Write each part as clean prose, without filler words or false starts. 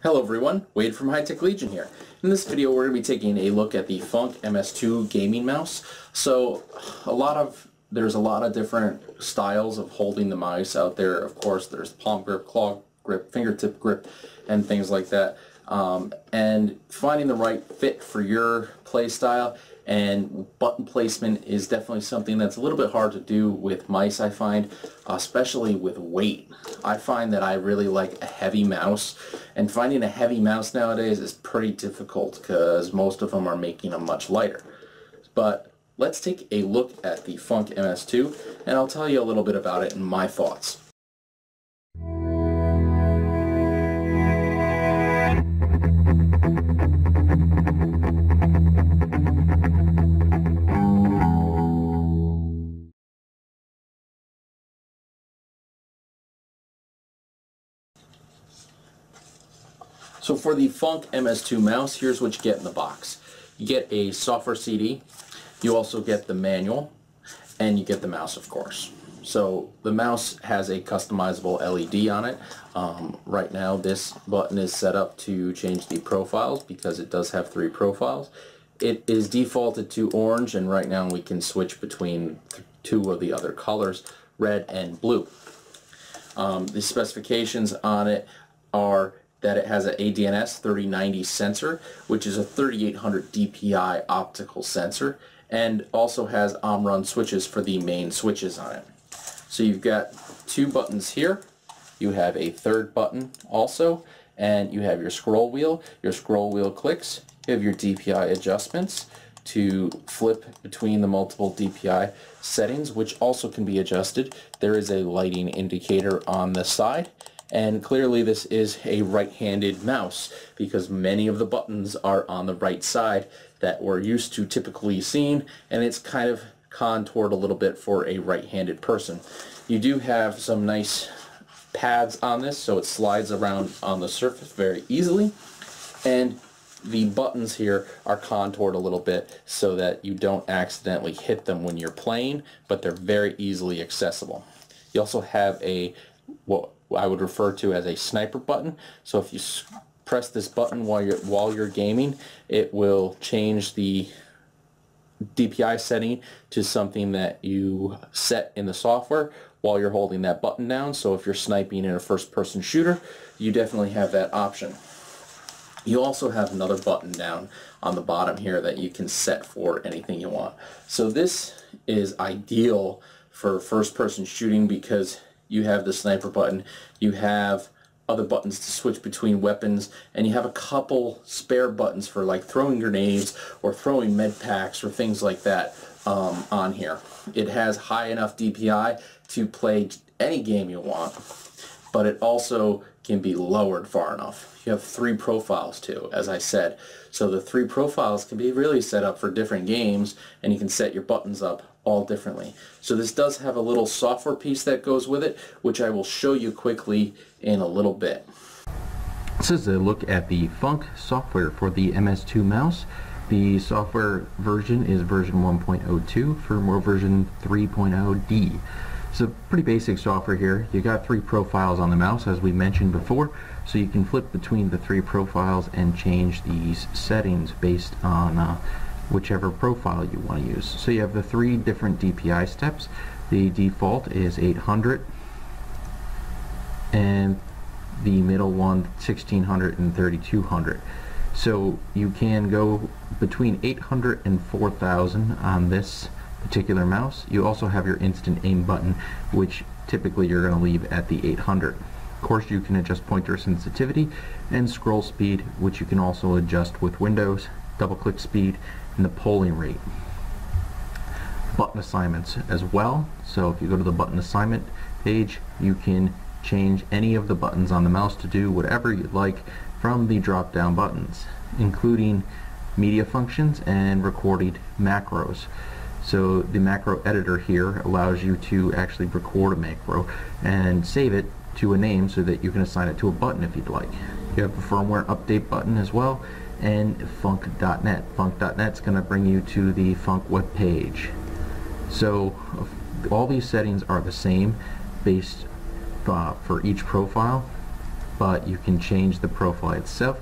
Hello everyone, Wade from High Tech Legion here. In this video we're going to be taking a look at the Func MS-2 Gaming Mouse. So there's a lot of different styles of holding the mouse out there. Of course there's palm grip, claw grip, fingertip grip, and things like that. And finding the right fit for your play style and button placement is definitely something that's a little bit hard to do with mice, I find, especially with weight. I find that I really like a heavy mouse, and finding a heavy mouse nowadays is pretty difficult because most of them are making them much lighter. But let's take a look at the Func MS-2 and I'll tell you a little bit about it and my thoughts. So for the Func MS-2 mouse, here's what you get in the box. You get a software CD, you also get the manual, and you get the mouse, of course. So the mouse has a customizable LED on it. Right now this button is set up to change the profiles because it does have 3 profiles. It is defaulted to orange, and right now we can switch between 2 of the other colors, red and blue. The specifications on it are that it has an ADNS 3090 sensor, which is a 3800 DPI optical sensor, and also has OMRON switches for the main switches on it. So you've got 2 buttons here, you have a 3rd button also, and you have your scroll wheel. Your scroll wheel clicks, you have your DPI adjustments to flip between the multiple DPI settings, which also can be adjusted. There is a lighting indicator on the side. And clearly this is a right-handed mouse because many of the buttons are on the right side that we're used to typically seeing, and it's kind of contoured a little bit for a right-handed person. You do have some nice pads on this, so it slides around on the surface very easily, and the buttons here are contoured a little bit so that you don't accidentally hit them when you're playing, but they're very easily accessible. You also have what I would refer to as a sniper button. So if you press this button while you're gaming, it will change the DPI setting to something that you set in the software while you're holding that button down. So if you're sniping in a first-person shooter, you definitely have that option. You also have another button down on the bottom here that you can set for anything you want. So this is ideal for first-person shooting because you have the sniper button, you have other buttons to switch between weapons, and you have a couple spare buttons for like throwing grenades or throwing med packs or things like that on here. It has high enough DPI to play any game you want, but it also can be lowered far enough. You have 3 profiles too, as I said. So the 3 profiles can be really set up for different games, and you can set your buttons up all differently. So this does have a little software piece that goes with it, which I will show you quickly in a little bit. This is a look at the Func software for the MS-2 mouse. The software version is version 1.02, firmware version 3.0D. It's a pretty basic software here. You got 3 profiles on the mouse, as we mentioned before, so you can flip between the 3 profiles and change these settings based on whichever profile you want to use. So you have the 3 different DPI steps. The default is 800, and the middle one 1600 and 3200. So you can go between 800 and 4000 on this particular mouse. You also have your instant aim button, which typically you're going to leave at the 800. Of course, you can adjust pointer sensitivity and scroll speed, which you can also adjust with Windows, double click speed, and the polling rate. Button assignments as well. So if you go to the button assignment page, you can change any of the buttons on the mouse to do whatever you'd like from the drop down buttons, including media functions and recorded macros. So the macro editor here allows you to actually record a macro and save it to a name so that you can assign it to a button if you'd like. You have a firmware update button as well, and Func.net. Func.net is going to bring you to the Func web page. So all these settings are the same based for each profile. but you can change the profile itself,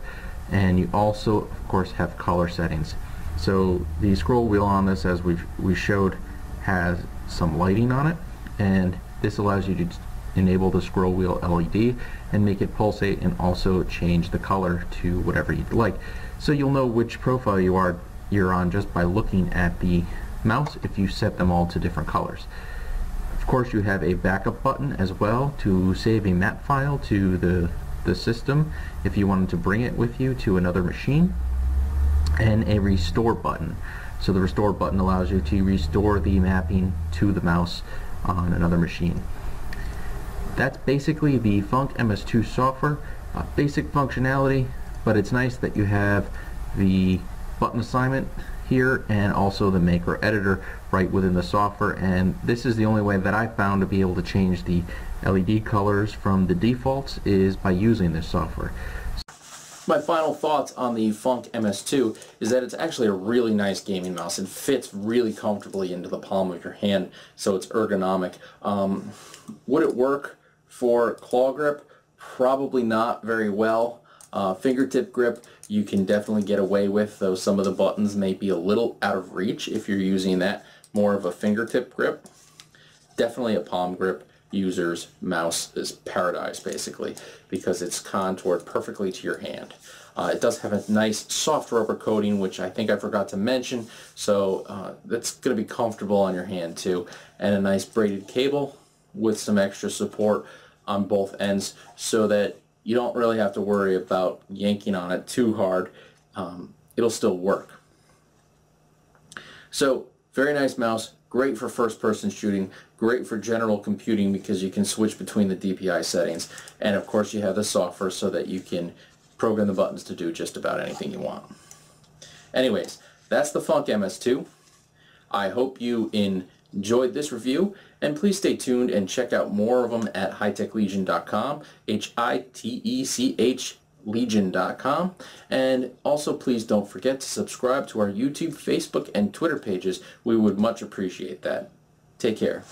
and you also of course have color settings. So the scroll wheel on this, as we showed, has some lighting on it, and this allows you to enable the scroll wheel LED and make it pulsate, and also change the color to whatever you'd like. So you'll know which profile you're on just by looking at the mouse if you set them all to different colors. Of course, you have a backup button as well to save a map file to the system if you wanted to bring it with you to another machine, and a restore button. So the restore button allows you to restore the mapping to the mouse on another machine. That's basically the Func MS-2 software. Basic functionality, but it's nice that you have the button assignment here and also the maker editor right within the software, and this is the only way that I found to be able to change the LED colors from the defaults is by using this software. My final thoughts on the Func MS-2 is that it's actually a really nice gaming mouse. It fits really comfortably into the palm of your hand, so it's ergonomic. Would it work for claw grip? Probably not very well. Fingertip grip you can definitely get away with, though some of the buttons may be a little out of reach if you're using that more of a fingertip grip. Definitely a palm grip user's mouse is paradise, basically, because it's contoured perfectly to your hand. It does have a nice soft rubber coating, which I think I forgot to mention, so that's going to be comfortable on your hand too, and a nice braided cable with some extra support on both ends so that you don't really have to worry about yanking on it too hard. It'll still work. So, very nice mouse, great for first-person shooting, great for general computing because you can switch between the DPI settings, and of course you have the software so that you can program the buttons to do just about anything you want. Anyways, that's the Func MS-2. I hope you enjoyed this review, and please stay tuned and check out more of them at hitechlegion.com, HITECH Legion.com, and also please don't forget to subscribe to our YouTube, Facebook, and Twitter pages. We would much appreciate that. Take care.